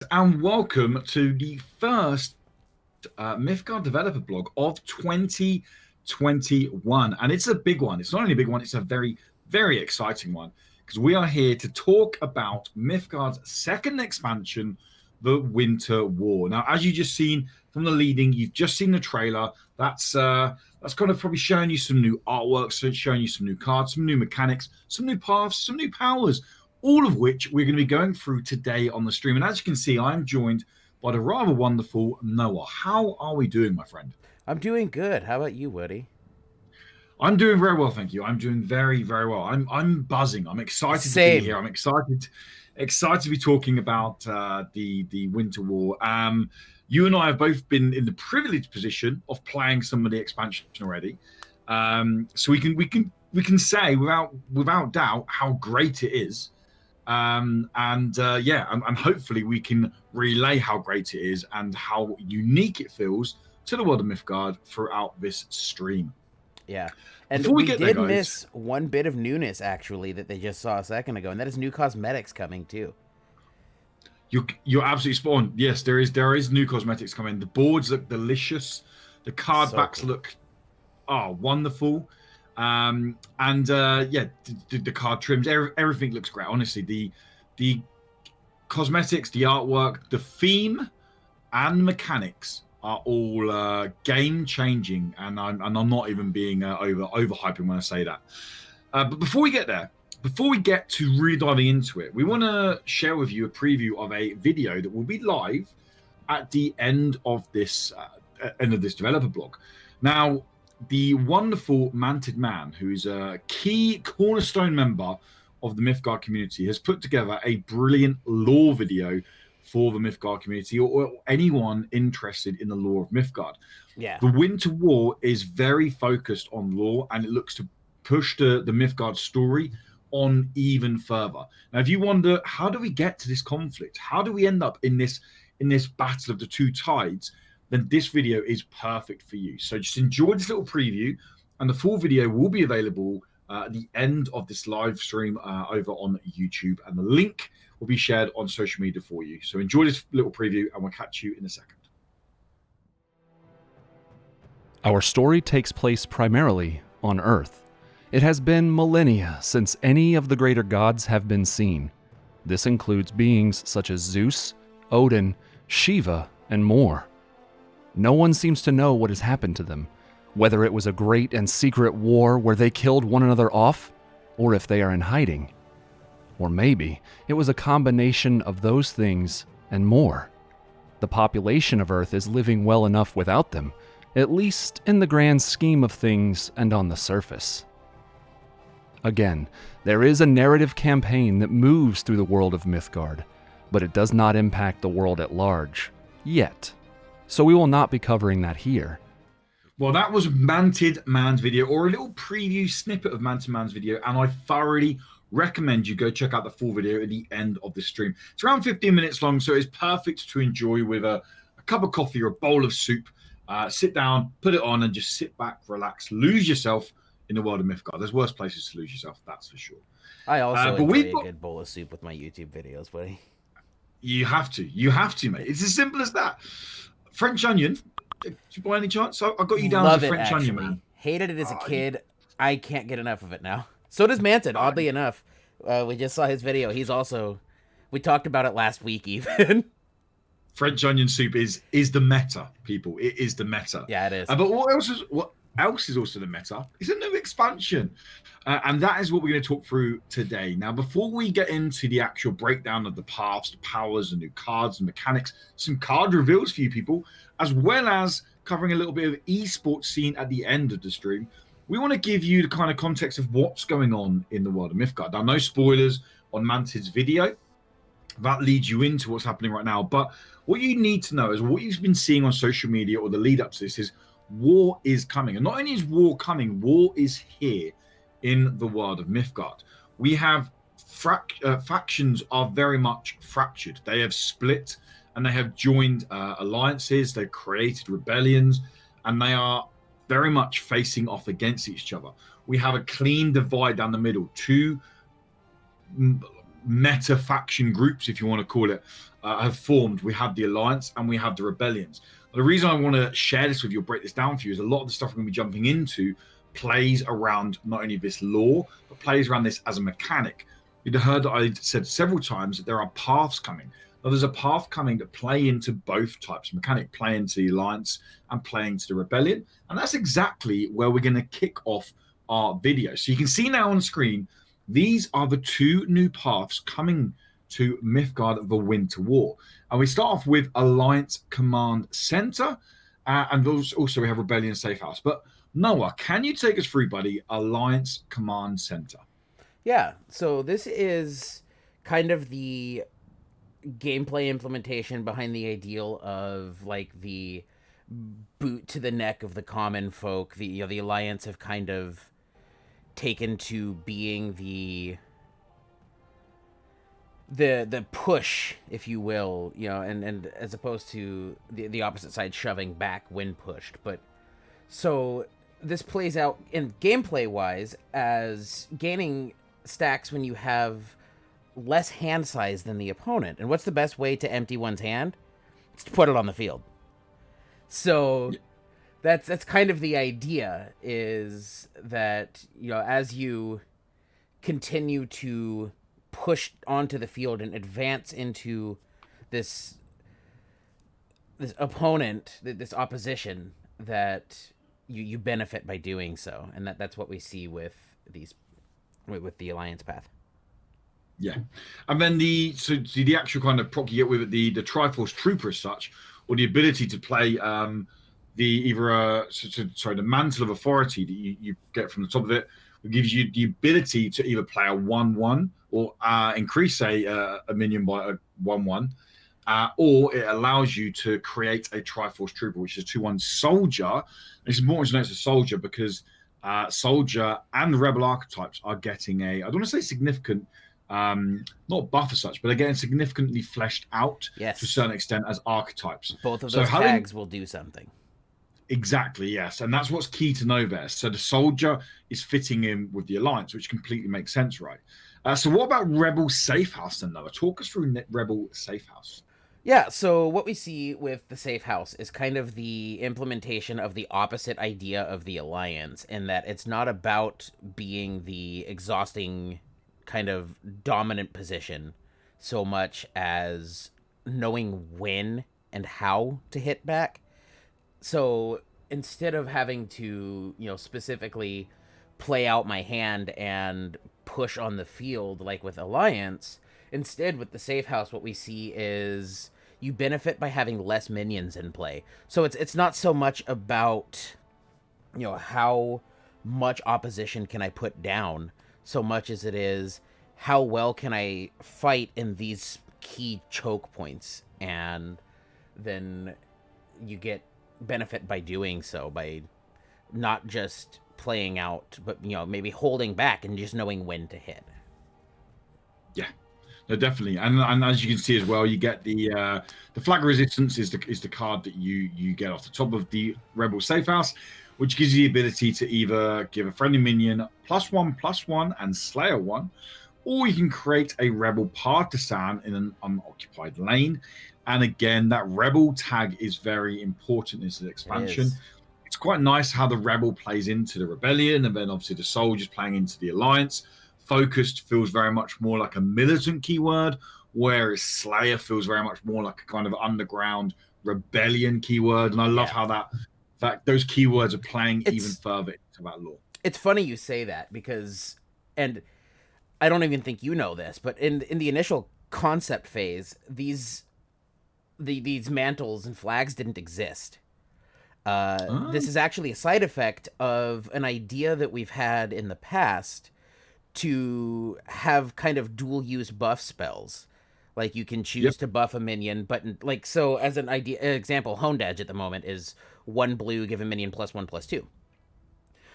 And welcome to the first Mythgard developer blog of 2021. And it's a big one. It's not only a big one, it's a very, very exciting one because we are here to talk about Mythgard's second expansion, the Winter War. Now, as you just seen from the leading, you've just seen the trailer. That's kind of probably showing you some new artwork, so it's showing you some new cards, some new mechanics, some new paths, some new powers, all of which we're going to be going through today on the stream. And as you can see, I'm joined by the rather wonderful Noah. How are we doing, my friend? I'm doing good. How about you, Woody? I'm doing very well, thank you. I'm doing very, very well. I'm buzzing. I'm excited to be Same. here. I'm excited to be talking about the Winter War. You and I have both been in the privileged position of playing some of the expansion already, so we can say without doubt how great it is. And hopefully we can relay how great it is and how unique it feels to the world of Mythgard throughout this stream. Yeah. And Before we we get there, did guys, miss one bit of newness, actually, that they just saw a second ago, and that is new cosmetics coming, too. you're absolutely spot on. Yes, there is new cosmetics coming. The boards look delicious. The card So backs cool. look wonderful. The card trims, everything looks great. Honestly, the cosmetics, the artwork, the theme, and mechanics are all game changing, and I'm not even being overhyping when I say that. But before we get there, before we get to really diving into it, we want to share with you a preview of a video that will be live at the end of this developer blog. Now, the wonderful Manted Man, who's a key cornerstone member of the Mythgard community, has put together a brilliant lore video for the Mythgard community or anyone interested in the lore of Mythgard. Yeah. The Winter War is very focused on lore, and it looks to push the Mythgard story on even further. Now, if you wonder how do we get to this conflict, how do we end up in this battle of the two tides, then this video is perfect for you. So just enjoy this little preview, and the full video will be available at the end of this live stream over on YouTube, and the link will be shared on social media for you. So enjoy this little preview, and we'll catch you in a second. Our story takes place primarily on Earth. It has been millennia since any of the greater gods have been seen. This includes beings such as Zeus, Odin, Shiva, and more. No one seems to know what has happened to them, whether it was a great and secret war where they killed one another off, or if they are in hiding. Or maybe it was a combination of those things and more. The population of Earth is living well enough without them, at least in the grand scheme of things and on the surface. Again, there is a narrative campaign that moves through the world of Mythgard, but it does not impact the world at large, yet. So we will not be covering that here. Well, that was Manted Man's video, or a little preview snippet of Manted Man's video, and I thoroughly recommend you go check out the full video at the end of the stream. It's around 15 minutes long, so it's perfect to enjoy with a cup of coffee or a bowl of soup. Sit down, put it on, and just sit back, relax, lose yourself in the world of Mythgard. There's worse places to lose yourself, that's for sure. I also But enjoy a good bowl of soup with my YouTube videos, buddy. You have to, mate. It's as simple as that. French onion, by any chance? I got you down Love as a it, French actually. onion, man. Hated it as a kid. I can't get enough of it now. So does Manted, oddly enough. We just saw his video. He's also... We talked about it last week, even. French onion soup is the meta, people. It is the meta. Yeah, it is. But what else is also the meta? It's a new expansion, and that is what we're going to talk through today. Now, before we get into the actual breakdown of the paths, the powers, the new cards and mechanics, some card reveals for you people, as well as covering a little bit of esports scene at the end of the stream, we want to give you the kind of context of what's going on in the world of Mythgard. Now, no spoilers on Manted's video. That leads you into what's happening right now. But what you need to know is what you've been seeing on social media or the lead up to this is war is coming. And not only is war coming, war is here in the world of Mythgard. We have factions are very much fractured. They have split and they have joined alliances. They've created rebellions, and they are very much facing off against each other. We have a clean divide down the middle. Two meta faction groups, if you want to call it, have formed. We have the Alliance and we have the Rebellions. The reason I want to share this with you, break this down for you, is a lot of the stuff we're going to be jumping into plays around not only this lore, but plays around this as a mechanic. You'd heard that I said several times that there are paths coming. Now, there's a path coming that play into both types of mechanic, play into the Alliance and play into the Rebellion. And that's exactly where we're going to kick off our video. So you can see now on screen, these are the two new paths coming to Mythgard: The Winter War. And we start off with Alliance Command Center, and also we have Rebellion Safe House. But Noah, can you take us through, buddy, Alliance Command Center? Yeah, so this is kind of the gameplay implementation behind the ideal of like the boot to the neck of the common folk. The the Alliance have kind of taken to being the push, if you will, and as opposed to the opposite side shoving back when pushed. But so this plays out in gameplay wise as gaining stacks when you have less hand size than the opponent. And what's the best way to empty one's hand? It's to put it on the field. So that's kind of the idea, is that as you continue to push onto the field and advance into this opponent, this opposition, that you benefit by doing so. And that's what we see with the Alliance path. Yeah, and then the actual kind of proc you get with it, the Triforce Trooper as such, or the ability to play the Mantle of Authority that you get from the top of it. It gives you the ability to either play a 1/1 or increase a minion by a 1/1, or it allows you to create a Triforce Trooper, which is a 2/1 soldier. And it's important to know it's a soldier because soldier and rebel archetypes are getting I don't want to say significant, not buff as such, but they're getting significantly fleshed out to a certain extent as archetypes. Both of those tags will do something. Exactly, yes. And that's what's key to know there. So the soldier is fitting in with the Alliance, which completely makes sense, right? So what about Rebel Safe House then, Noah? Talk us through Rebel Safe House. Yeah, so what we see with the Safe House is kind of the implementation of the opposite idea of the Alliance, in that it's not about being the exhausting kind of dominant position so much as knowing when and how to hit back. So instead of having to, specifically play out my hand and push on the field like with Alliance, instead with the Safe House, what we see is you benefit by having less minions in play. So it's not so much about, how much opposition can I put down, so much as it is how well can I fight in these key choke points. And then you get benefit by doing so, by not just playing out, but maybe holding back and just knowing when to hit. Yeah, no, definitely. And as you can see as well, you get the flag resistance is the card that you get off the top of the Rebel Safe House, which gives you the ability to either give a friendly minion +1/+1 and Slayer 1, or you can create a Rebel Partisan in an unoccupied lane. And again, that Rebel tag is very important in this expansion. It's quite nice how the Rebel plays into the Rebellion, and then obviously the soldiers playing into the Alliance. Focused feels very much more like a militant keyword, whereas Slayer feels very much more like a kind of underground rebellion keyword. And I love how that those keywords are playing even further into that lore. It's funny you say that, because, and I don't even think you know this, but in the initial concept phase, these mantles and flags didn't exist. This is actually a side effect of an idea that we've had in the past to have kind of dual use buff spells. Like you can choose to buff a minion, but like, so as an example, Honed Edge at the moment is 1 blue, give a minion +1/+2.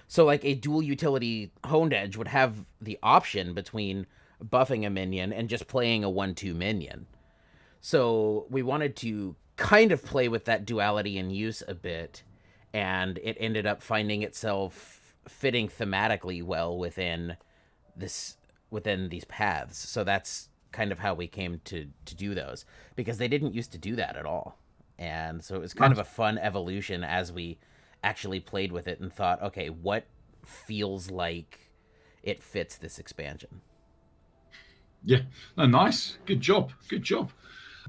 So like a dual utility Honed Edge would have the option between buffing a minion and just playing a 1/2 minion. So we wanted to kind of play with that duality in use a bit, and it ended up finding itself fitting thematically well within these paths. So that's kind of how we came to do those, because they didn't used to do that at all. And so it was kind of a fun evolution as we actually played with it and thought, okay, what feels like it fits this expansion. Yeah, no, nice. Good job. Good job.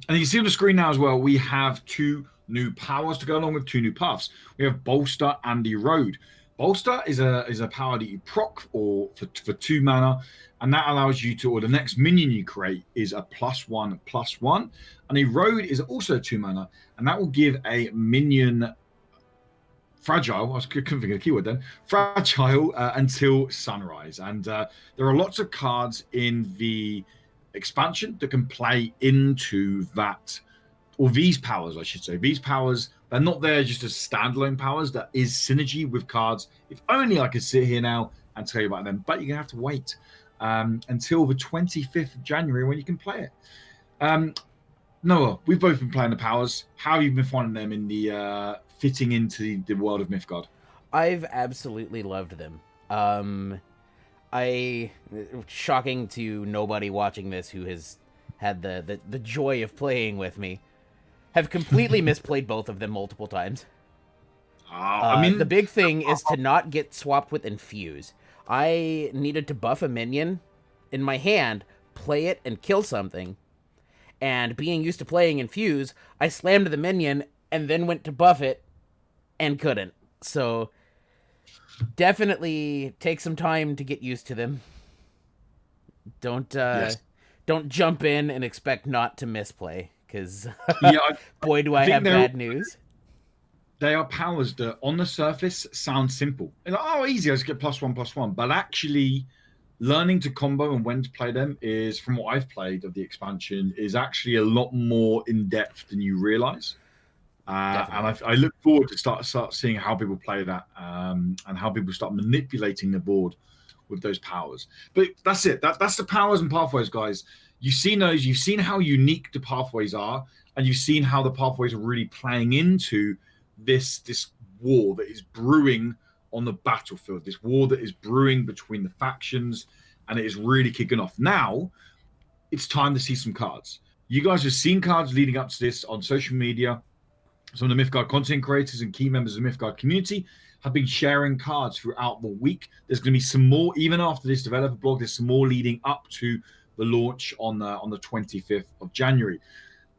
And you can see on the screen now as well, we have 2 new powers to go along with 2 new paths. We have Bolster and Erode. Bolster is a power that you proc or for 2 mana, and that allows you to, or the next minion you create is a +1/+1. And Erode is also 2 mana, and that will give a minion fragile. I couldn't think of the keyword then. Fragile until sunrise. And there are lots of cards in the expansion that can play into that, or these powers, I should say. These powers, they're not there just as standalone powers. That is synergy with cards. If only I could sit here now and tell you about them, but you're going to have to wait until the 25th of January when you can play it. Noah, we've both been playing the powers. How have you been finding them in the fitting into the world of Mythgard? I've absolutely loved them. Shocking to nobody watching this who has had the joy of playing with me, have completely misplayed both of them multiple times. I mean, the big thing is to not get swapped with Infuse. I needed to buff a minion in my hand, play it, and kill something. And being used to playing Infuse, I slammed the minion and then went to buff it and couldn't. So definitely take some time to get used to them. Don't jump in and expect not to misplay, because boy, do I have bad news. They are powers that on the surface sound simple. Like, oh, easy, I just get +1/+1. But actually learning to combo and when to play them is, from what I've played of the expansion, is actually a lot more in depth than you realize. And I look forward to start seeing how people play that and how people start manipulating the board with those powers. But that's it. That's the powers and pathways, guys. You've seen those. You've seen how unique the pathways are, and you've seen how the pathways are really playing into this war that is brewing on the battlefield. This war that is brewing between the factions, and it is really kicking off. Now, it's time to see some cards. You guys have seen cards leading up to this on social media. Some of the Mythgard content creators and key members of the Mythgard community have been sharing cards throughout the week. There's going to be some more, even after this developer blog, there's some more leading up to the launch on the 25th of January.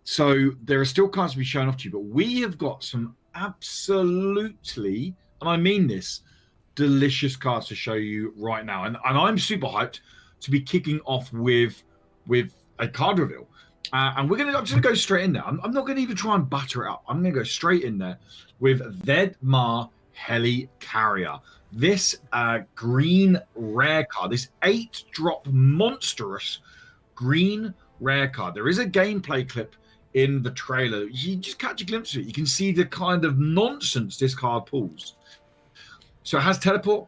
So there are still cards to be shown off to you, but we have got some absolutely, and I mean this, delicious cards to show you right now. And I'm super hyped to be kicking off with a card reveal. And I'm just going to go straight in there. I'm not going to even try and butter it up. I'm going to go straight in there with Vedma Helicarrier. This green rare card, this 8-drop monstrous green rare card. There is a gameplay clip in the trailer. You just catch a glimpse of it. You can see the kind of nonsense this card pulls. So it has Teleport,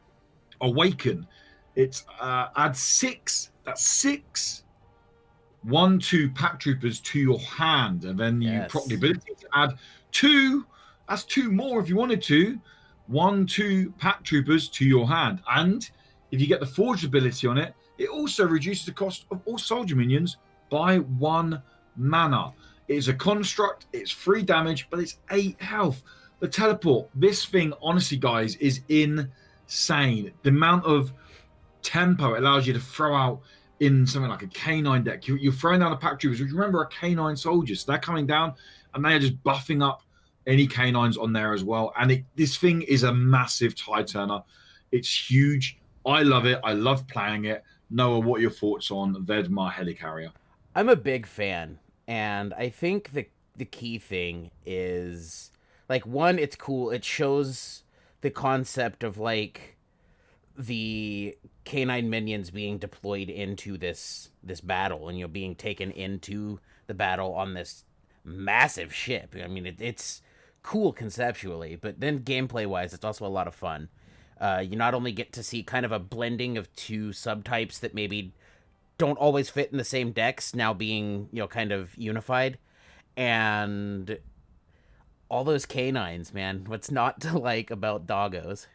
Awaken. It's adds 6. That's 6 1/2 pack troopers to your hand, and then you proc the ability to add 2. That's 2 more if you wanted to. 1/2 pack troopers to your hand, and if you get the forged ability on it, it also reduces the cost of all soldier minions by 1 mana. It is a construct. It's 3 damage, but it's 8 health. The teleport, this thing, honestly, guys, is insane. The amount of tempo it allows you to throw out in something like a K9 deck. You're throwing down the pack troopers, which, remember, are K9 soldiers. So they're coming down, and they are just buffing up any K9s on there as well. And this thing is a massive tide turner. It's huge. I love it. I love playing it. Noah, what are your thoughts on Vedma Helicarrier? I'm a big fan, and I think the key thing is, like, one, it's cool. It shows the concept of, like, the K9 minions being deployed into this battle, and being taken into the battle on this massive ship. I mean, it's cool conceptually, but then gameplay wise, it's also a lot of fun. You not only get to see kind of a blending of 2 subtypes that maybe don't always fit in the same decks, now being, kind of unified, and all those K9s, man. What's not to like about doggos?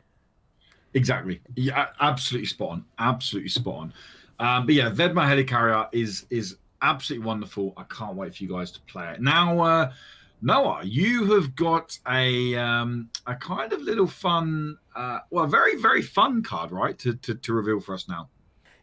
Exactly. Yeah, absolutely spot on. Absolutely spot on. But yeah, Vedma Helicarrier is absolutely wonderful. I can't wait for you guys to play it. Now, Noah, you have got a kind of little fun, well, very, very fun card, right, to reveal for us now.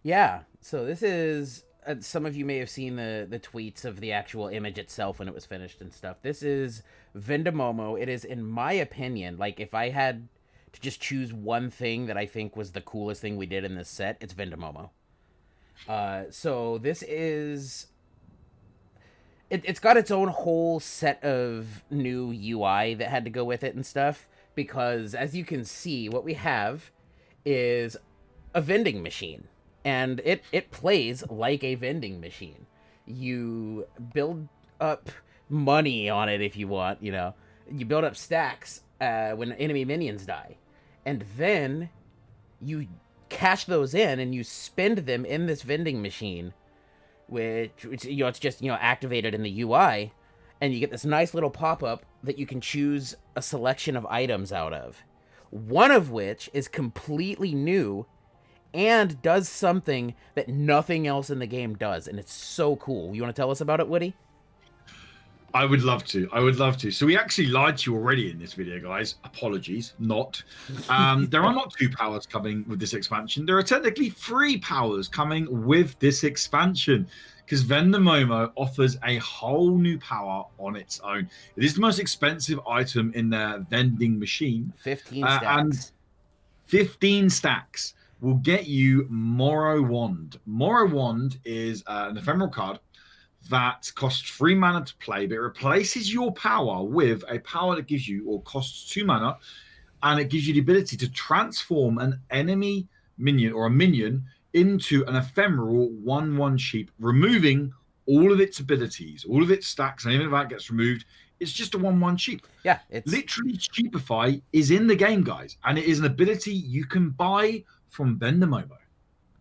Yeah. So this is some of you may have seen the tweets of the actual image itself when it was finished and stuff. This is Vendemomo. It is, in my opinion, like if I had to just choose one thing that I think was the coolest thing we did in this set, it's Vendemomo. So this is it's got its own whole set of new UI that had to go with it and stuff, because as you can see, what we have is a vending machine, and it plays like a vending machine. You build up money on it if you want, you know. You build up stacks when enemy minions die, and then you cash those in and you spend them in this vending machine, which you know, it's just, you know, activated in the UI, and you get this nice little pop-up that you can choose a selection of items out of, one of which is completely new and does something that nothing else in the game does, and it's so cool. You want to tell us about it, Woody? I would love to. I would love to. So we actually lied to you already in this video, guys. Apologies. Not. There are not 2 powers coming with this expansion. There are technically 3 powers coming with this expansion, because Vendemomo offers a whole new power on its own. It is the most expensive item in their vending machine. 15 stacks. And 15 stacks will get you Morrow Wand. Morrow Wand is an ephemeral card that costs 3 mana to play, but it replaces your power with a power that gives you, or costs 2 mana, and it gives you the ability to transform an enemy minion or a minion into an ephemeral 1/1 sheep, removing all of its abilities, all of its stacks, and anything of that gets removed. It's just a 1/1 sheep. Yeah, it's literally Sheepify is in the game, guys, and it is an ability you can buy from Vendemomo.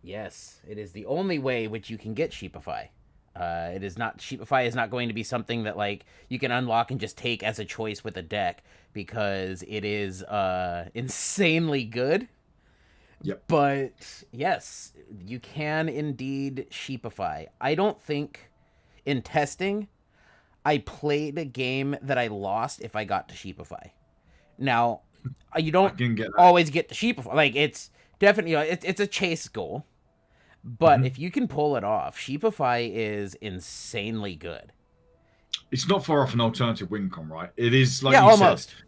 Yes, it is the only way which you can get Sheepify. It is not, Sheepify is not going to be something that like you can unlock and just take as a choice with a deck, because it is insanely good. Yep. But yes, you can indeed Sheepify. I don't think in testing I played a game that I lost if I got to Sheepify. Now, you don't always get to Sheepify. Like, it's definitely, you know, it's a chase goal. But if you can pull it off, Sheepify is insanely good. It's not far off an alternative Wincom, right? It is like, yeah, you almost. said,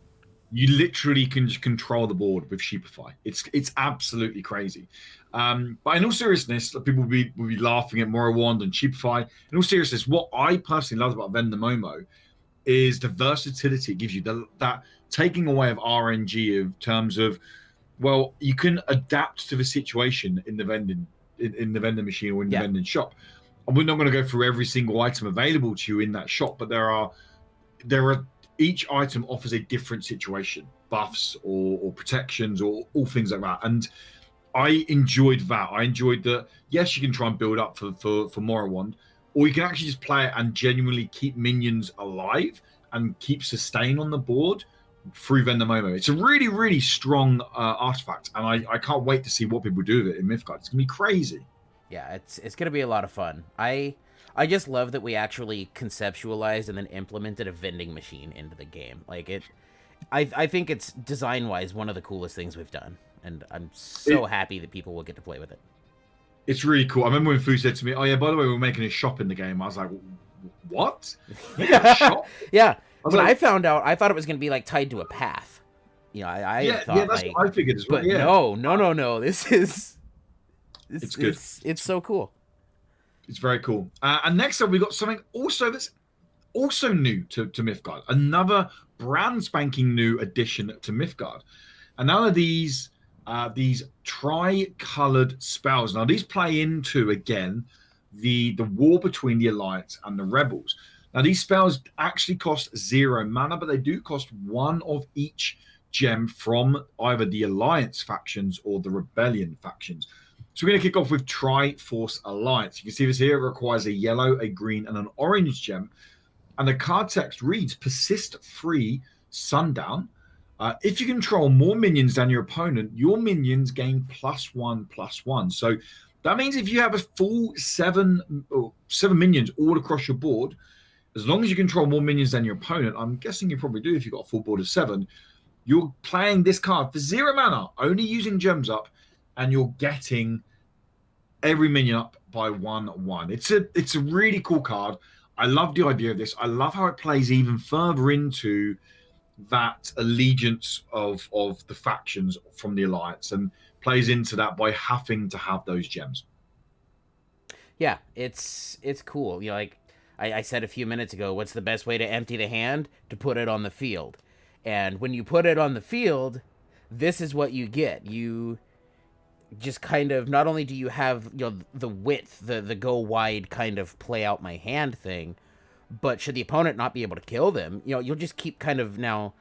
you literally can just control the board with Sheepify. It's absolutely crazy. But in all seriousness, people will be laughing at Morrowind and Sheepify. In all seriousness, what I personally love about Vendemomo is the versatility it gives you. That taking away of RNG in terms of, well, you can adapt to the situation in the vending machine or in the vending shop. And we're not going to go through every single item available to you in that shop, but there are each item offers a different situation, buffs or protections or all things like that. And I enjoyed that. I enjoyed that. Yes, you can try and build up for Morrowind, or you can actually just play it and genuinely keep minions alive and keep sustain on the board through Vendemomo. It's a really, really strong artifact, and I can't wait to see what people do with it in Mythgard. It's gonna be crazy. Yeah, it's gonna be a lot of fun. I just love that we actually conceptualized and then implemented a vending machine into the game. Like I think it's design-wise one of the coolest things we've done, and I'm so happy that people will get to play with it. It's really cool. I remember when Fu said to me, "Oh yeah, by the way, we're making a shop in the game." I was like, "What? A shop?" Yeah. When I found out, I thought it was going to be like tied to a path. You know, I thought that's like, what I figured as well. But no. This is it's good. It's so cool. It's very cool. And next up, we got something also that's also new to Mythgard. Another brand spanking new addition to Mythgard. And now these tri-colored spells. Now these play into again the war between the Alliance and the Rebels. Now, these spells actually cost 0 mana, but they do cost 1 of each gem from either the Alliance factions or the Rebellion factions. So we're going to kick off with Triforce Alliance. You can see this here. It requires a yellow, a green, and an orange gem. And the card text reads, Persist Free Sundown. If you control more minions than your opponent, your minions gain +1/+1. So That means if you have a full seven minions all across your board, as long as you control more minions than your opponent, I'm guessing you probably do if you've got a full board of 7, you're playing this card for 0 mana, only using gems up, and you're getting every minion up by 1/1. It's a really cool card. I love the idea of this. I love how it plays even further into that allegiance of the factions from the alliance, and plays into that by having to have those gems. Yeah, it's cool. Like I said a few minutes ago, what's the best way to empty the hand? To put it on the field. And when you put it on the field, this is what you get. You just kind of, not only do you have, the width, the go wide kind of play out my hand thing, but should the opponent not be able to kill them, you'll just keep kind of now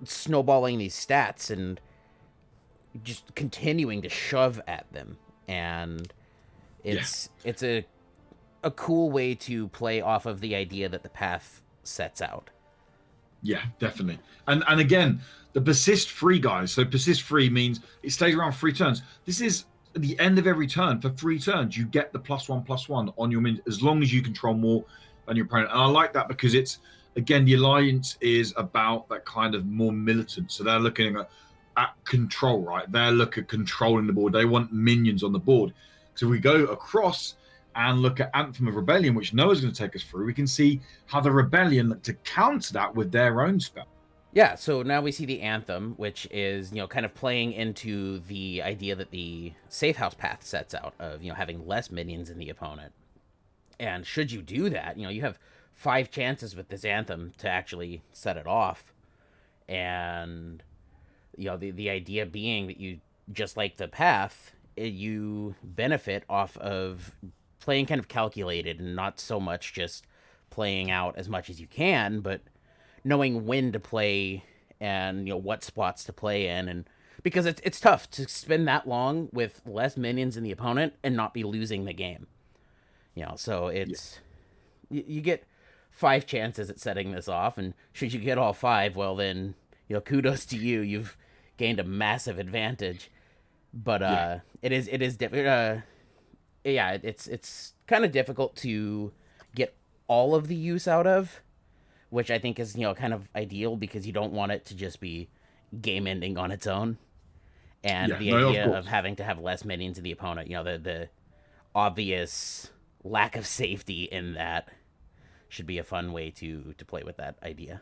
snowballing these stats and just continuing to shove at them. And it's a cool way to play off of the idea that the path sets out. Yeah, definitely. And again, the persist free, guys. So persist free means it stays around 3 turns. This is at the end of every turn. For 3 turns, you get the +1/+1 on your minions, as long as you control more than your opponent. And I like that because it's, again, the alliance is about that kind of more militant. So they're looking at control, right? They're looking at controlling the board. They want minions on the board. So we go across and look at Anthem of Rebellion, which Noah's going to take us through. We can see how the Rebellion look to counter that with their own spell. Yeah, so now we see the Anthem, which is, kind of playing into the idea that the safe house path sets out of, having less minions in the opponent. And should you do that, you have 5 chances with this Anthem to actually set it off. And, the idea being that you, just like the path, you benefit off of playing kind of calculated and not so much just playing out as much as you can, but knowing when to play and what spots to play in. And because it's tough to spend that long with less minions in the opponent and not be losing the game. So it's you get 5 chances at setting this off, and should you get all 5, well then, kudos to you. You've gained a massive advantage. But it is different. It's kind of difficult to get all of the use out of, which I think is, kind of ideal, because you don't want it to just be game ending on its own. And the idea of having to have less minions in the opponent, the obvious lack of safety in that should be a fun way to play with that idea.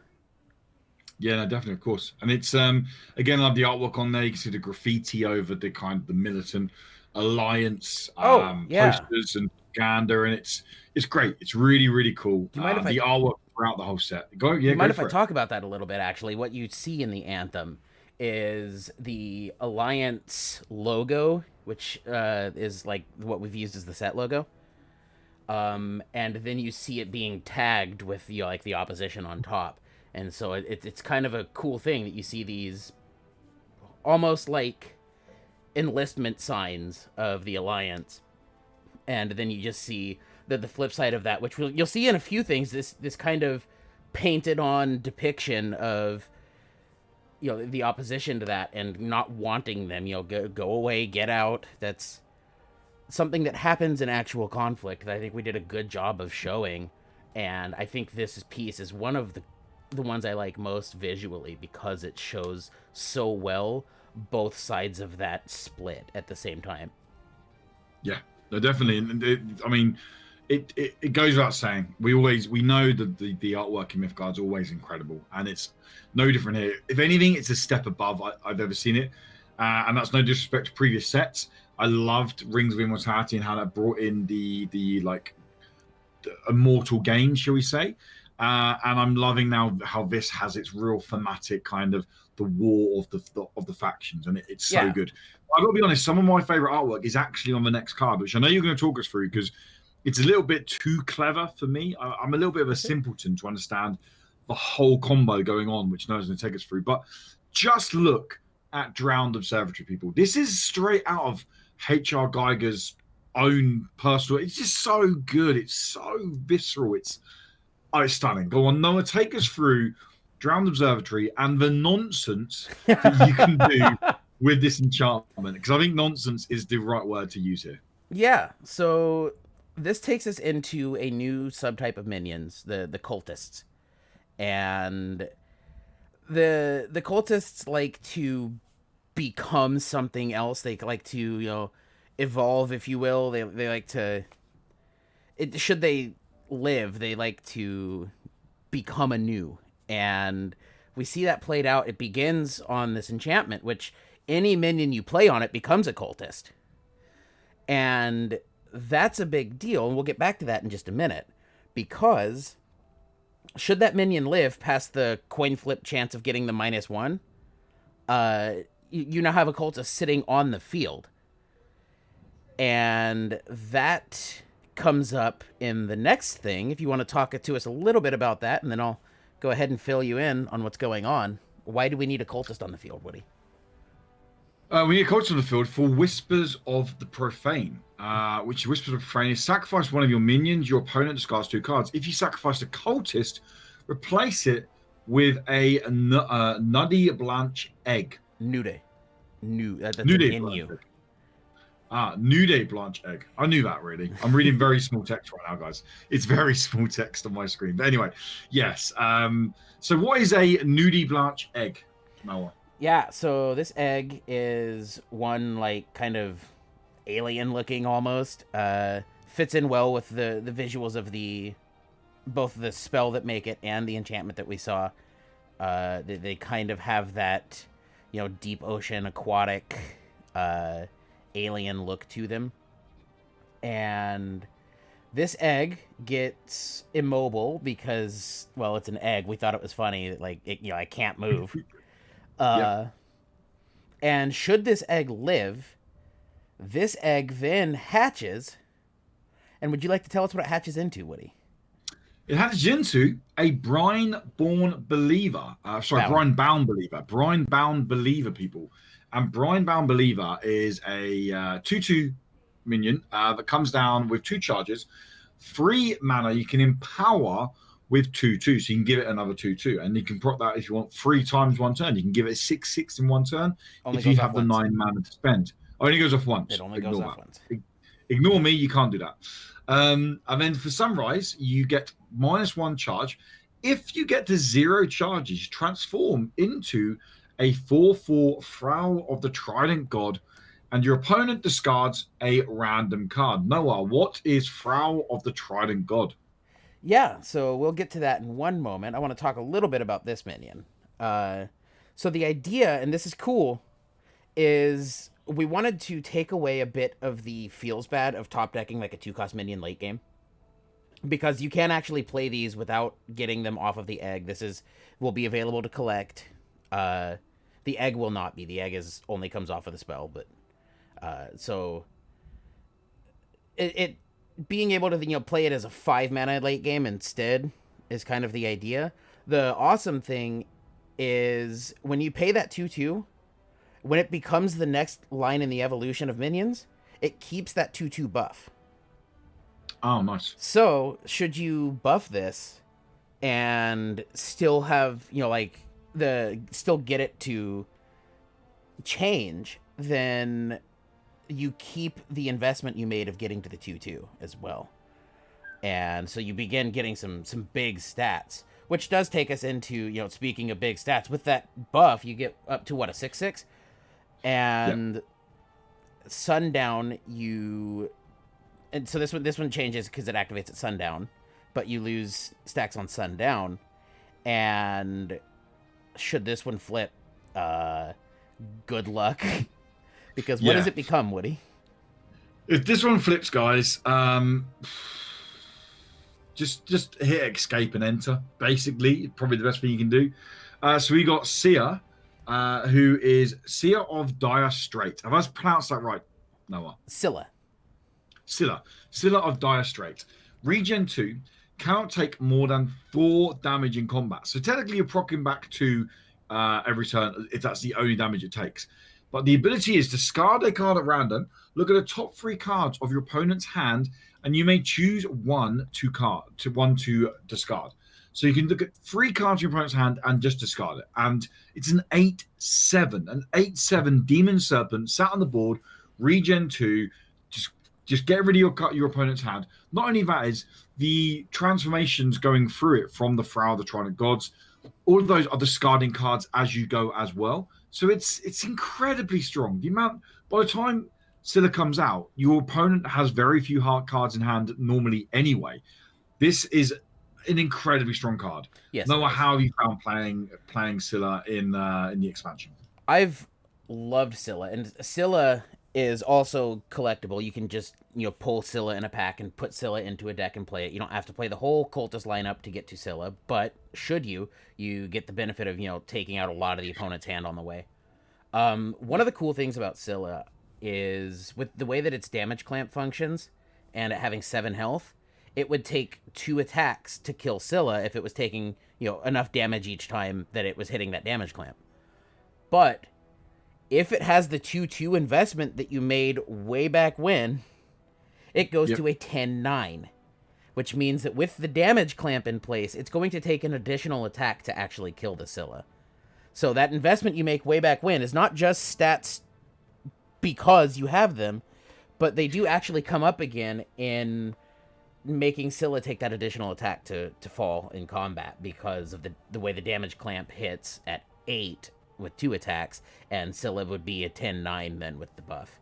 Yeah, no, definitely, of course. And it's again, I love the artwork on there. You can see the graffiti over the kind of the militant alliance posters and propaganda, and it's great. It's really, really cool. Do you mind if the artwork throughout the whole set. Do you mind if I talk about that a little bit? Actually, what you see in the Anthem is the alliance logo, which is like what we've used as the set logo. And then you see it being tagged with like the opposition on top. And so it's kind of a cool thing that you see these almost like enlistment signs of the alliance, and then you just see the flip side of that, which you'll see in a few things, this kind of painted on depiction of the opposition to that and not wanting them, go away, get out. That's something that happens in actual conflict that I think we did a good job of showing, and I think this piece is one of the ones I like most visually, because it shows so well both sides of that split at the same time. Yeah, no, definitely. And it goes without saying, we know that the artwork in Mythgard is always incredible, and it's no different here. If anything, it's a step above I've ever seen it, and that's no disrespect to previous sets. I loved Rings of Immortality and how that brought in the immortal games, shall we say. And I'm loving now how this has its real thematic kind of the war of the factions, and it's so good. I've got to be honest, some of my favorite artwork is actually on the next card, which I know you're going to talk us through, because it's a little bit too clever for me. I'm a little bit of a simpleton to understand the whole combo going on, which Noah's going to take us through. But just look at Drowned Observatory, people. This is straight out of H.R. Geiger's own personal. It's just so good. It's so visceral. It's stunning. Go on, Noah, take us through Drowned Observatory and the nonsense that you can do with this enchantment, because I think nonsense is the right word to use here. Yeah, so this takes us into a new subtype of minions, the cultists. And the cultists like to become something else. They like to, evolve, if you will. They like to should they live, they like to become anew. And we see that played out. It begins on this enchantment, which any minion you play on it becomes a cultist. And that's a big deal, and we'll get back to that in just a minute. Because should that minion live past the coin flip chance of getting the -1, you now have a cultist sitting on the field. And that comes up in the next thing. If you want to talk to us a little bit about that, and then I'll go ahead and fill you in on what's going on. Why do we need a cultist on the field, Woody? We need a cultist on the field for Whispers of the Profane, which Whispers of the Profane is sacrifice one of your minions, your opponent discards 2 cards. If you sacrifice a cultist, replace it with a Nuddy Blanche egg. Nude. That's Nude an NU. Nude Blanche egg. I knew that, really. I'm reading very small text right now, guys. It's very small text on my screen. But anyway, yes. So what is a Nude Blanche egg, Noah? Yeah, so this egg is one, like, kind of alien-looking almost. Fits in well with the visuals of both the spell that make it and the enchantment that we saw. They kind of have that, deep ocean, aquatic, alien look to them. And this egg gets immobile because, well, it's an egg. We thought it was funny that, like, I can't move. Yeah. And should this egg live, this egg then hatches. And would you like to tell us what it hatches into, Woody? It hatches into a Brine-born believer. Brine-bound believer. Brine-bound believer, people. And Brine-bound believer is a 2/2 minion that comes down with 2 charges. 3 mana you can empower with 2/2, so you can give it another 2/2, and you can proc that if you want 3 times 1 turn. You can give it 6/6 in 1 turn if you have the 9 mana to spend. Oh, it only goes off once. It only goes off once. Ignore me, you can't do that. And then for Sunrise, you get -1 charge. If you get to 0 charges, transform into a 4/4 Frau of the Trident God, and your opponent discards a random card. Noah, what is Frau of the Trident God? Yeah, so we'll get to that in one moment. I want to talk a little bit about this minion. So the idea, and this is cool, is we wanted to take away a bit of the feels bad of top decking like a 2-cost minion late game. Because you can actually play these without getting them off of the egg. Will be available to collect. The egg will not be. The egg only comes off of the spell, but so it being able to play it as a 5 mana late game instead is kind of the idea. The awesome thing is when you pay that 2/2, when it becomes the next line in the evolution of minions, it keeps that 2/2 buff. Oh, nice. So should you buff this and still have still get it to change, then you keep the investment you made of getting to the 2/2 as well. And so you begin getting some big stats, which does take us into, speaking of big stats, with that buff, you get up to, a 6/6? And Sundown, and so this one changes because it activates at sundown, but you lose stacks on sundown. And should this one flip, good luck. Because what does it become, Woody? If this one flips, guys, just hit escape and enter. Basically, probably the best thing you can do. So we got Sia, who is Sia of Dire Strait. Have I pronounced that right, Noah? Scylla of Dire Strait. Regen 2, cannot take more than 4 damage in combat. So technically you're proccing back to every turn if that's the only damage it takes. But the ability is discard a card at random, look at the top 3 cards of your opponent's hand, and you may choose one to discard. So you can look at 3 cards in your opponent's hand and just discard it. And it's an 8/7. An 8/7 Demon Serpent sat on the board, regen 2, just Just get rid of your opponent's hand. Not only that is the transformations going through it from the Frau, the Trident Gods, all of those are discarding cards as you go as well. So it's incredibly strong. The amount by the time Scylla comes out, your opponent has very few hard cards in hand normally anyway. This is an incredibly strong card. Yes. Noah, how have you found playing Scylla in the expansion? I've loved Scylla, and Scylla is also collectible. You can just pull Scylla in a pack and put Scylla into a deck and play it. You don't have to play the whole Cultist lineup to get to Scylla, but should you get the benefit of taking out a lot of the opponent's hand on the way. One of the cool things about Scylla is with the way that its damage clamp functions, and it having 7 health, it would take 2 attacks to kill Scylla if it was taking enough damage each time that it was hitting that damage clamp. But if it has the 2/2 investment that you made way back when, it goes to a 10/9, which means that with the damage clamp in place, it's going to take an additional attack to actually kill the Scylla. So that investment you make way back when is not just stats because you have them, but they do actually come up again in making Scylla take that additional attack to fall in combat because of the way the damage clamp hits at 8 with 2 attacks, and Scylla would be a 10/9 then with the buff.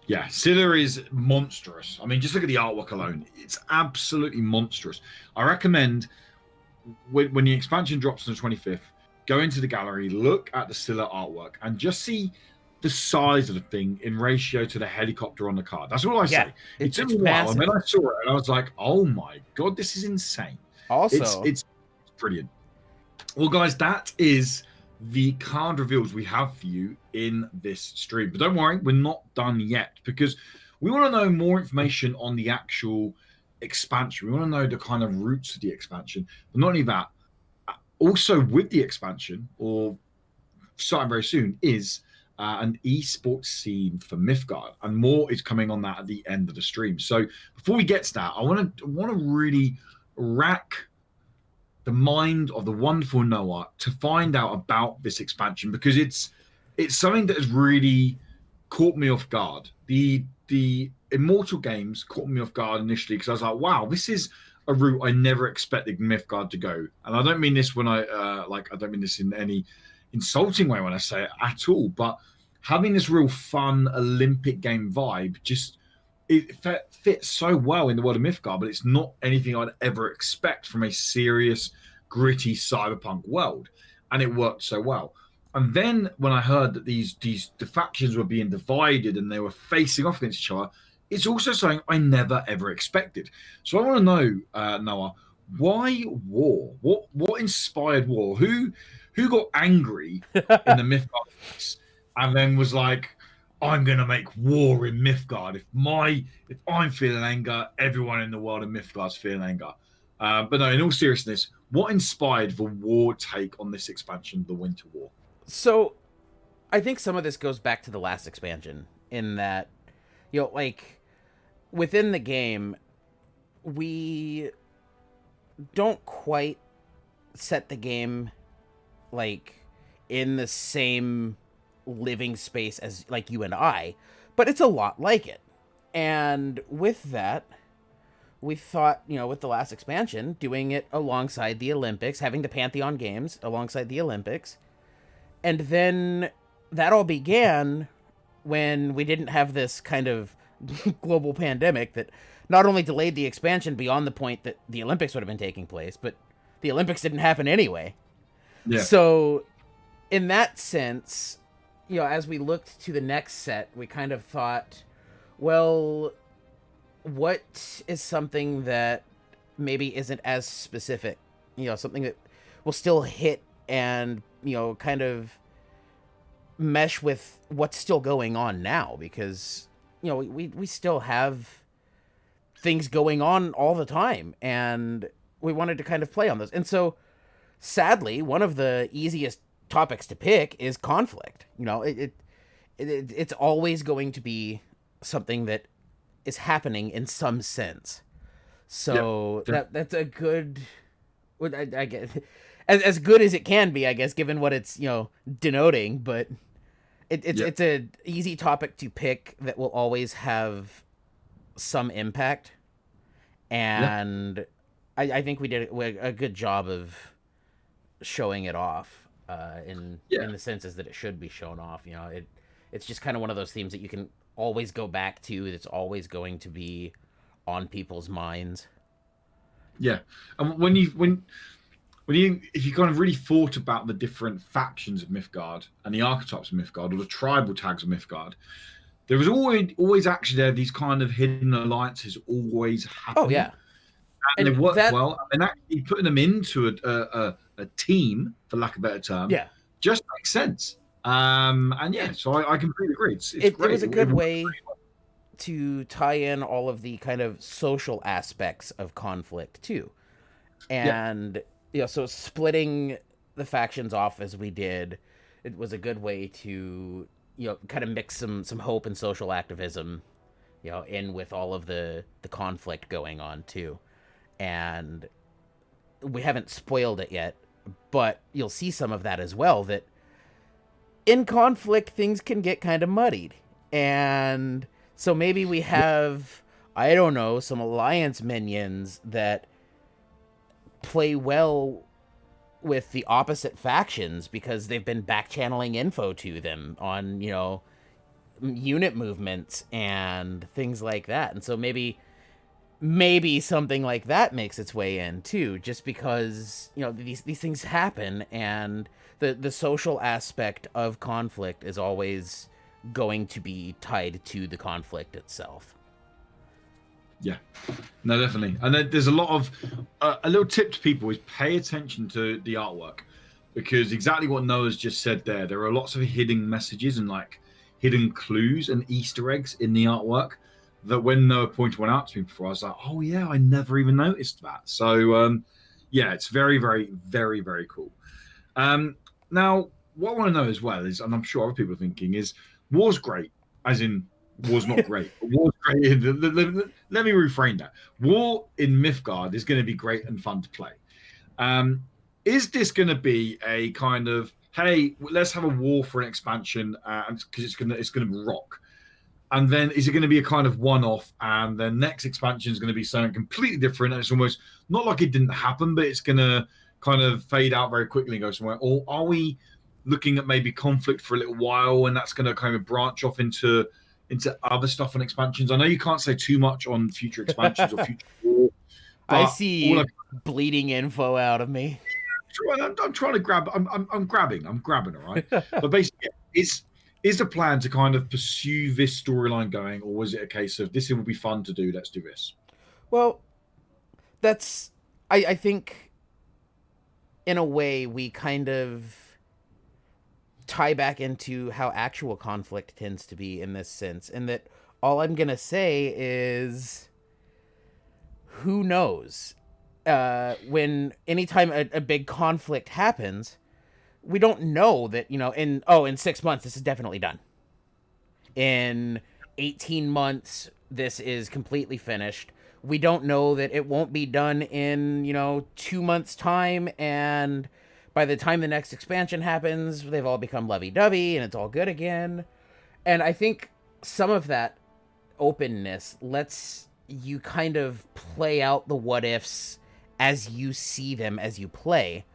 Yeah, Scylla is monstrous. I mean, just look at the artwork alone. It's absolutely monstrous. I recommend when the expansion drops on the 25th, go into the gallery, look at the Scylla artwork, and just see the size of the thing in ratio to the helicopter on the card. That's all I say. It took me a while, and then I saw it, and I was like, oh my God, this is insane. Also, it's brilliant. Well, guys, that is the card reveals we have for you in this stream. But don't worry, we're not done yet, because we want to know more information on the actual expansion. We want to know the kind of roots of the expansion. But not only that, also with the expansion, or starting very soon, is an esports scene for Mythgard, and more is coming on that at the end of the stream. So before we get to that, I want to really rack the mind of the wonderful Noah to find out about this expansion, because it's something that has really caught me off guard. The Immortal games caught me off guard initially, because I was like, wow, this is a route I never expected Mythgard to go. And I don't mean this when I don't mean this in any insulting way when I say it at all, but having this real fun Olympic game vibe, just it fits so well in the world of Mythgard, but it's not anything I'd ever expect from a serious, gritty cyberpunk world, and it worked so well. And then when I heard that the factions were being divided and they were facing off against each other, it's also something I never ever expected. So I want to know, Noah, why war? What inspired war? Who got angry in the Mythgard place and then was like, I'm going to make war in Mythgard. If I'm feeling anger, everyone in the world of Mythgard's feeling anger. But no, in all seriousness, what inspired the war take on this expansion, the Winter War? So I think some of this goes back to the last expansion, in that, within the game, we don't quite set the game, in the same living space as you and I, but it's a lot like it. And with that, we thought, with the last expansion, doing it alongside the Olympics, having the Pantheon Games alongside the Olympics. And then that all began when we didn't have this kind of global pandemic that not only delayed the expansion beyond the point that the Olympics would have been taking place, but the Olympics didn't happen anyway. Yeah. So in that sense, as we looked to the next set, we kind of thought, well, what is something that maybe isn't as specific, something that will still hit and, kind of mesh with what's still going on now, because, we still have things going on all the time, and we wanted to kind of play on those. And so, sadly, one of the easiest topics to pick is conflict. It's always going to be something that is happening in some sense. So that's a good, I guess, as good as it can be, I guess, given what it's denoting. But It's a easy topic to pick that will always have some impact, and I think we did a good job of showing it off in the senses that it should be shown off. You know, it's just kind of one of those themes that you can always go back to. That's always going to be on people's minds. Yeah, and if you kind of really thought about the different factions of Mythgard and the archetypes of Mythgard or the tribal tags of Mythgard, there was always actually there these kind of hidden alliances always happening. Oh yeah, and they work well. And actually putting them into a team, for lack of a better term, just makes sense. And yeah, so I completely agree. It's great. It was a good way to tie in all of the kind of social aspects of conflict too, and you know, so splitting the factions off as we did, it was a good way to, you know, kind of mix some hope and social activism, you know, in with all of the conflict going on too. And we haven't spoiled it yet, but you'll see some of that as well, that in conflict things can get kind of muddied. And so maybe we have, I don't know, some alliance minions that play well with the opposite factions because they've been back channeling info to them on, you know, unit movements and things like that. And so maybe something like that makes its way in too, just because, you know, these things happen, and the social aspect of conflict is always going to be tied to the conflict itself. Yeah, no, definitely. And then there's a lot of a little tip to people is pay attention to the artwork, because exactly what Noah's just said there are lots of hidden messages and like hidden clues and Easter eggs in the artwork that when Noah pointed one out to me before, I was like, oh yeah, I never even noticed that. So yeah, it's very, very, very, very cool. Now, what I want to know as well is, and I'm sure other people are thinking, is war's great, as in war's not great. But war's great. Let me reframe that. War in Mythgard is going to be great and fun to play. Is this going to be a kind of, hey, let's have a war for an expansion because it's going to rock? And then is it going to be a kind of one-off, and then next expansion is going to be something completely different, and it's almost not like it didn't happen, but it's going to kind of fade out very quickly and go somewhere? Or are we looking at maybe conflict for a little while, and that's going to kind of branch off into other stuff and expansions? I know you can't say too much on future expansions or future war. I see bleeding info out of me. I'm trying to grab. I'm grabbing. All right. But basically, is the plan to kind of pursue this storyline going, or was it a case of this will be fun to do? Let's do this. Well, that's I think in a way we kind of tie back into how actual conflict tends to be in this sense, and that all I'm gonna say is, who knows? When anytime a big conflict happens, we don't know that, you know, in 6 months this is definitely done. In 18 months this is completely finished. We don't know that it won't be done in, you know, 2 months time, and by the time the next expansion happens they've all become lovey-dovey and it's all good again. And I think some of that openness lets you kind of play out the what ifs as you see them as you play.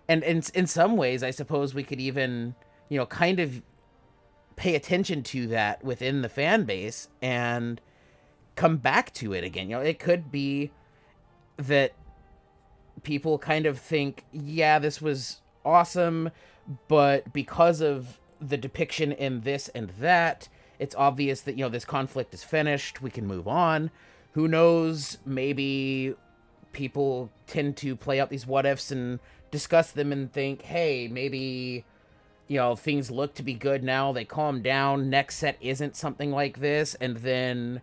And in some ways, I suppose we could even, you know, kind of pay attention to that within the fan base and come back to it again. You know, it could be that people kind of think, yeah, this was awesome, but because of the depiction in this and that, it's obvious that, you know, this conflict is finished. We can move on. Who knows? Maybe people tend to play out these what ifs and discuss them and think, hey, maybe, you know, things look to be good now. They calm down. Next set isn't something like this. And then,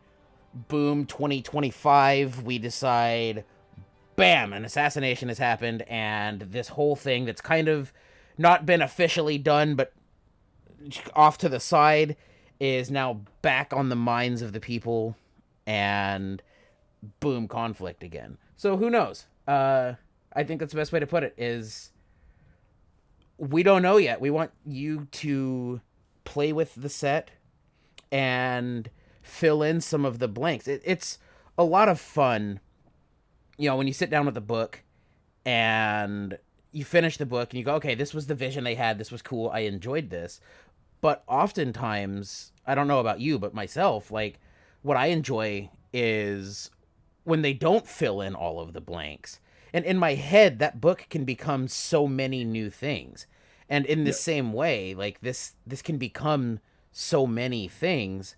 boom, 2025, we decide, bam, an assassination has happened. And this whole thing that's kind of not been officially done, but off to the side, is now back on the minds of the people. And boom, conflict again. So who knows? I think that's the best way to put it, is we don't know yet. We want you to play with the set and fill in some of the blanks. It's a lot of fun, when you sit down with the book and you finish the book and you go, okay, this was the vision they had. This was cool. I enjoyed this. But oftentimes, I don't know about you, but myself, like, what I enjoy is when they don't fill in all of the blanks. And in my head, that book can become so many new things. And in the same way, like, this can become so many things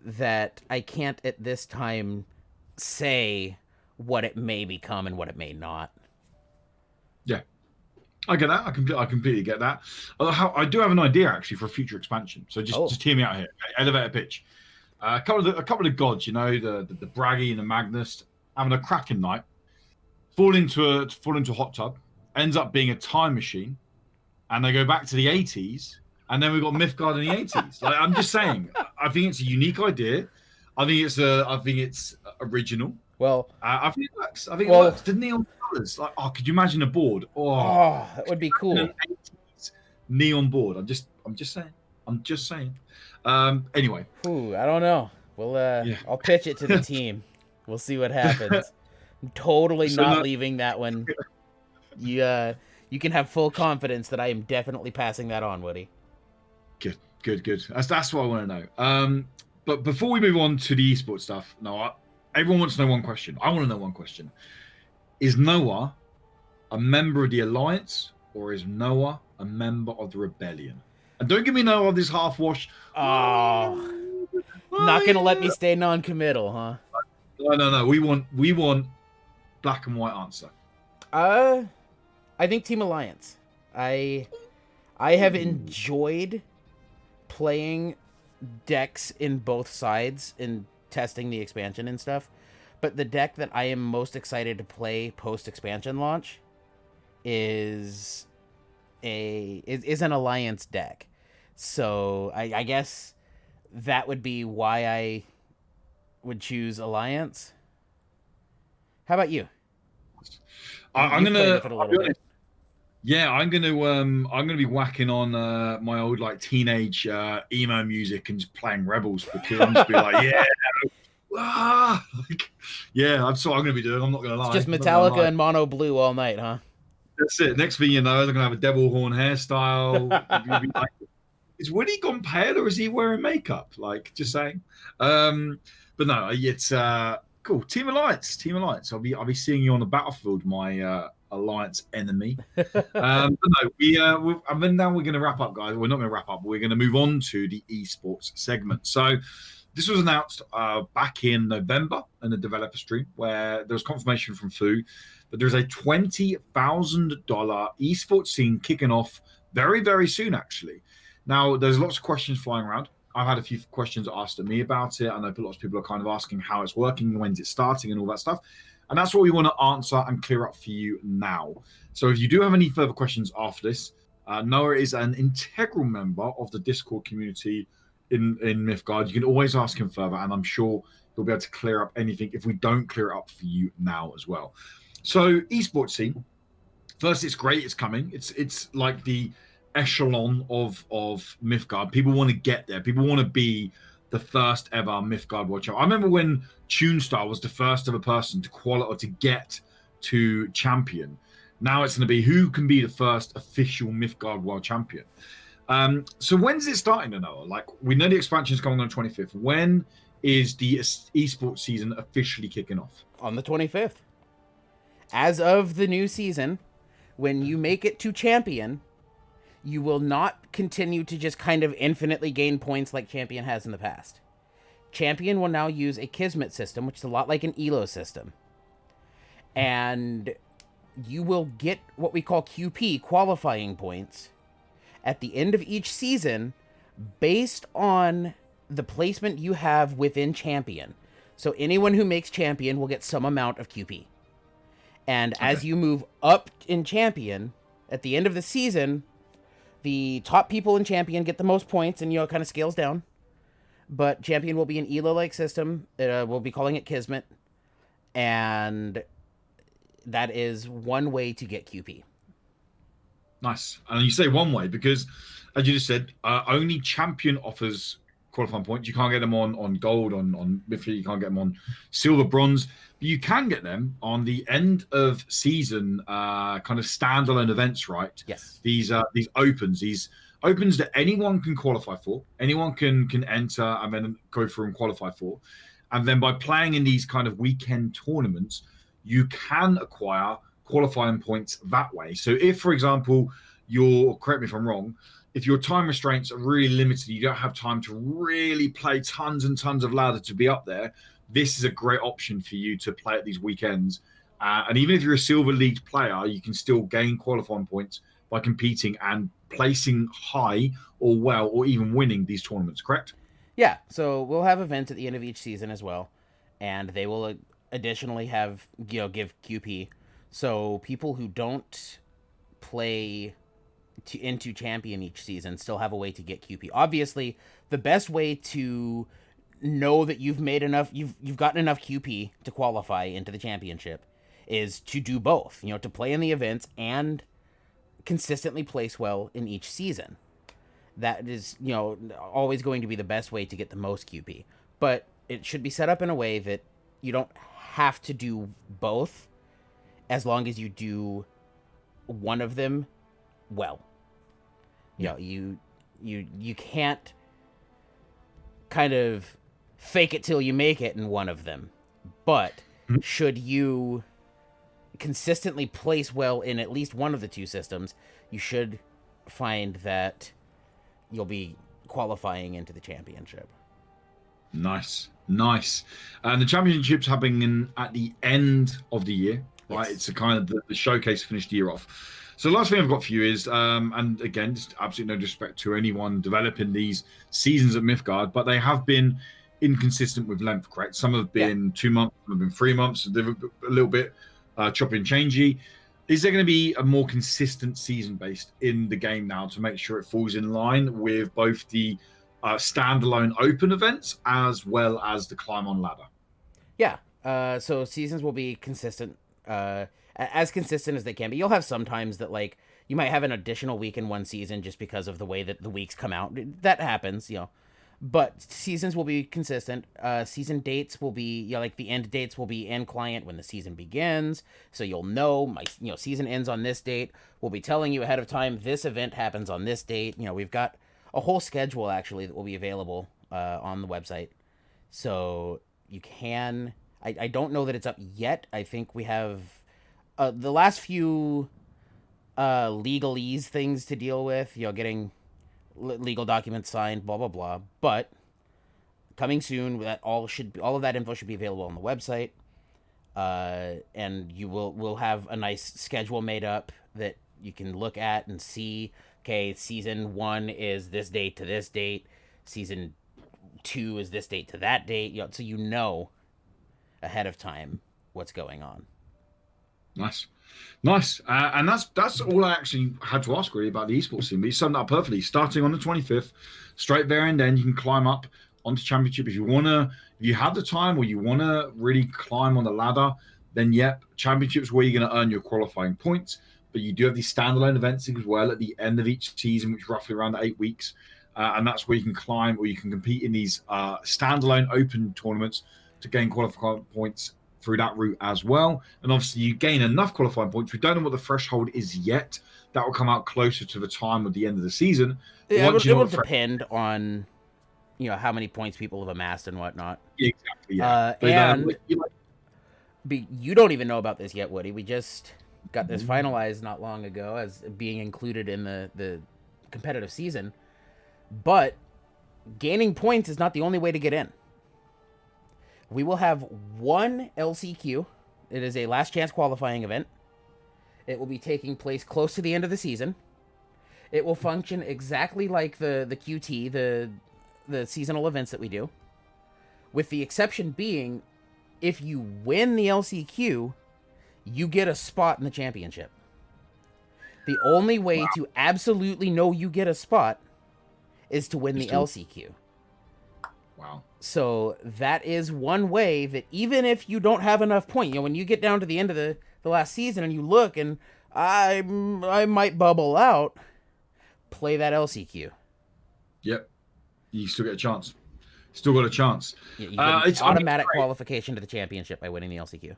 that I can't at this time say what it may become and what it may not. Yeah, I get that. I completely get that. I do have an idea actually for a future expansion. So just hear me out here. Elevator pitch. A couple of the gods, the Braggy and the Magnus, having a cracking night, fall into a hot tub, ends up being a time machine, and they go back to the 80s, and then we've got Mythgard in the 80s. Like, I'm just saying, I think it's a unique idea. I think it's original. Well, I think it works. It works. The neon colors, like, could you imagine a board? Oh, that would be cool. Neon board. I'm just saying. Anyway. Ooh, I don't know. I'll pitch it to the team. We'll see what happens. I'm totally not leaving that one. You can have full confidence that I am definitely passing that on, Woody. Good. That's what I want to know. But before we move on to the esports stuff, everyone wants to know one question. I want to know one question. Is Noah a member of the Alliance, or is Noah a member of the Rebellion? And don't give me Noah of this half-washed. Oh, not gonna let me stay non-committal, huh? No. We want black and white answer. I think Team Alliance. I have enjoyed playing decks in both sides and testing the expansion and stuff, but the deck that I am most excited to play post-expansion launch is an Alliance deck. So I guess that would be why I would choose Alliance. How about you? I'm gonna be whacking on my old like teenage emo music and just playing Rebels, because I'm just be like, I'm gonna be doing. I'm not gonna lie. It's just Metallica and Mono Blue all night, huh? That's it. Next thing you know, they're gonna have a devil horn hairstyle. Like, is Woody gone pale, or is he wearing makeup? Like, just saying. But no, it's cool. Team Alliance. I'll be seeing you on the battlefield, my Alliance enemy. But no, now we're going to wrap up, guys. We're not going to wrap up. We're going to move on to the esports segment. So this was announced back in November in the developer stream, where there was confirmation from Fu that there's a $20,000 esports scene kicking off very, very soon, actually. Now, there's lots of questions flying around. I've had a few questions asked of me about it. I know lots of people are kind of asking how it's working, when's it starting, and all that stuff. And that's what we want to answer and clear up for you now. So if you do have any further questions after this, Noah is an integral member of the Discord community in Mythgard. You can always ask him further, and I'm sure he'll be able to clear up anything if we don't clear it up for you now as well. So esports scene. First, it's great. It's coming. It's like the echelon of Mythgard. People want to get there. People want to be the first ever Mythgard World Champion. I remember when Tunestar was the first ever person to qualify to get to champion. Now it's going to be who can be the first official Mythgard World Champion. So when's it starting, Noah? Like, we know the expansion is coming on the 25th. When is the esports season officially kicking off? On the 25th. As of the new season, when you make it to champion, you will not continue to just kind of infinitely gain points like Champion has in the past. Champion will now use a Kismet system, which is a lot like an ELO system. And you will get what we call QP, qualifying points, at the end of each season based on the placement you have within Champion. So anyone who makes Champion will get some amount of QP. And as you move up in Champion, at the end of the season, the top people in Champion get the most points, and, it kind of scales down. But Champion will be an ELO-like system. We'll be calling it Kismet. And that is one way to get QP. Nice. And you say one way because, as you just said, only champion offers qualifying points. You can't get them on gold, on Mythgard. You can't get them on silver, bronze. But you can get them on the end of season kind of standalone events, right? Yes. These opens that anyone can qualify for. Anyone can enter and then go through and qualify for. And then by playing in these kind of weekend tournaments, you can acquire qualifying points that way. So if, for example, correct me if I'm wrong, if your time restraints are really limited, you don't have time to really play tons and tons of ladder to be up there, this is a great option for you to play at these weekends. And even if you're a Silver League player, you can still gain qualifying points by competing and placing high or well or even winning these tournaments, correct? Yeah, so we'll have events at the end of each season as well, and they will additionally have, give QP. So people who don't play into champion each season still have a way to get QP. Obviously, the best way to know that you've gotten enough QP to qualify into the championship is to do both, to play in the events and consistently place well in each season. That is, always going to be the best way to get the most QP. But it should be set up in a way that you don't have to do both as long as you do one of them well. You can't kind of fake it till you make it in one of them. But should you consistently place well in at least one of the two systems, you should find that you'll be qualifying into the championship. Nice. And the championship's happening at the end of the year, right? Yes. It's a kind of the showcase to finish the year off. So the last thing I've got for you is, and again, just absolutely no disrespect to anyone developing these seasons at Mythgard, but they have been inconsistent with length, correct? Some have been 2 months, some have been 3 months. They're a little bit choppy and changey. Is there going to be a more consistent season based in the game now to make sure it falls in line with both the standalone open events as well as the climb on ladder? Yeah. So seasons will be consistent, as consistent as they can be. You'll have some times that you might have an additional week in one season just because of the way that the weeks come out. That happens, But seasons will be consistent. Season dates will be, the end dates will be in client when the season begins. So you'll know season ends on this date. We'll be telling you ahead of time this event happens on this date. We've got a whole schedule actually that will be available on the website. So you can. I don't know that it's up yet. I think we have the last few legalese things to deal with. Getting legal documents signed, blah blah blah. But coming soon, all of that info should be available on the website, and we'll have a nice schedule made up that you can look at and see. Okay, season 1 is this date to this date. Season 2 is this date to that date. So ahead of time what's going on. Nice. And that's all I actually had to ask really about the esports scene. But you summed that up perfectly. Starting on the 25th, straight there and then you can climb up onto championship if you have the time or you want to really climb on the ladder. Then championship's where you're going to earn your qualifying points. But you do have these standalone events as well at the end of each season, which is roughly around 8 weeks, and that's where you can climb or you can compete in these standalone open tournaments to gain qualifying points through that route as well. And obviously you gain enough qualifying points. We don't know what the threshold is yet. That will come out closer to the time of the end of the season. Yeah, it will depend on how many points people have amassed and whatnot. Exactly. Yeah. You don't even know about this yet, Woody. We just got this finalized not long ago as being included in the competitive season. But gaining points is not the only way to get in. We will have one LCQ. It is a last chance qualifying event. It will be taking place close to the end of the season. It will function exactly like the QT, the seasonal events that we do. With the exception being, if you win the LCQ, you get a spot in the championship. The only way to absolutely know you get a spot is to win the LCQ. Wow. So that is one way that even if you don't have enough point, when you get down to the end of the last season and you look and, I might bubble out. Play that LCQ. Yep, you still get a chance. Still got a chance. You get an It's automatic qualification to the championship by winning the LCQ.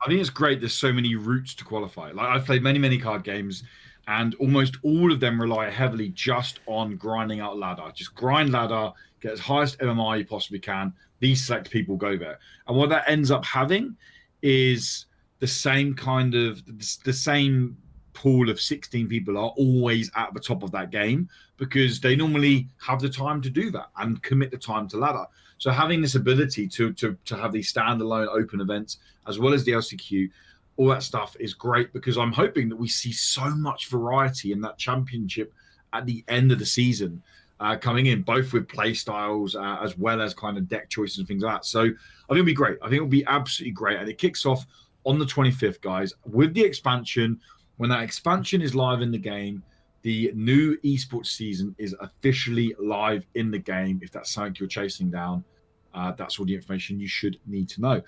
I think it's great. There's so many routes to qualify. Like I've played many card games, and almost all of them rely heavily just on grinding out ladder. Just grind ladder, get as highest MMR you possibly can. These select people go there, and what that ends up having is the same pool of 16 people are always at the top of that game because they normally have the time to do that and commit the time to ladder. So having this ability to have these standalone open events as well as the LCQ, all that stuff is great because I'm hoping that we see so much variety in that championship at the end of the season coming in, both with play styles as well as kind of deck choices and things like that. So I think it'll be great. I think it'll be absolutely great. And it kicks off on the 25th, guys, with the expansion. When that expansion is live in the game, the new esports season is officially live in the game. If that's something you're chasing down, that's all the information you should need to know.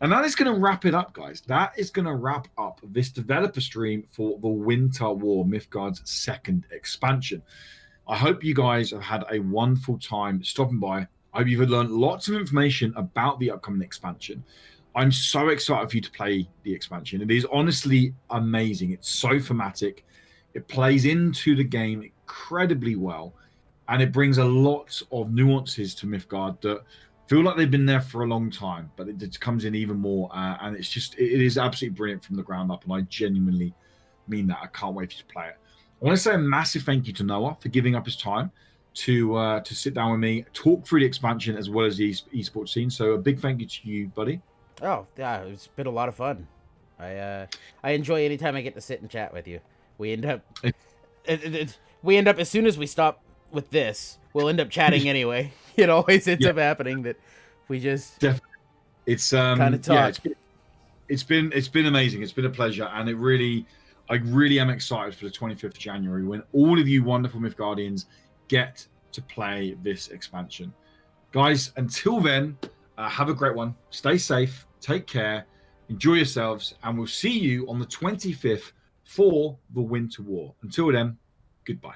And that is going to wrap it up, guys. That is going to wrap up this developer stream for the Winter War, Mythgard's second expansion. I hope you guys have had a wonderful time stopping by. I hope you've learned lots of information about the upcoming expansion. I'm so excited for you to play the expansion. It is honestly amazing. It's so thematic. It plays into the game incredibly well, and it brings a lot of nuances to Mythgard that feel like they've been there for a long time, but it just comes in even more. And it is absolutely brilliant from the ground up, and I genuinely mean that. I can't wait for you to play it. I want to say a massive thank you to Noah for giving up his time to sit down with me, talk through the expansion as well as the esports scene. So a big thank you to you, buddy. Oh, yeah, it's been a lot of fun. I enjoy any time I get to sit and chat with you. We end up as soon as we stop with this, we'll end up chatting anyway. It always ends up happening that we just it's kind of talk. Yeah, it's been amazing. It's been a pleasure, and I really am excited for the 25th of January when all of you wonderful Mythgardians get to play this expansion. Guys, until then, have a great one. Stay safe. Take care. Enjoy yourselves. And we'll see you on the 25th for the Winter War. Until then, goodbye.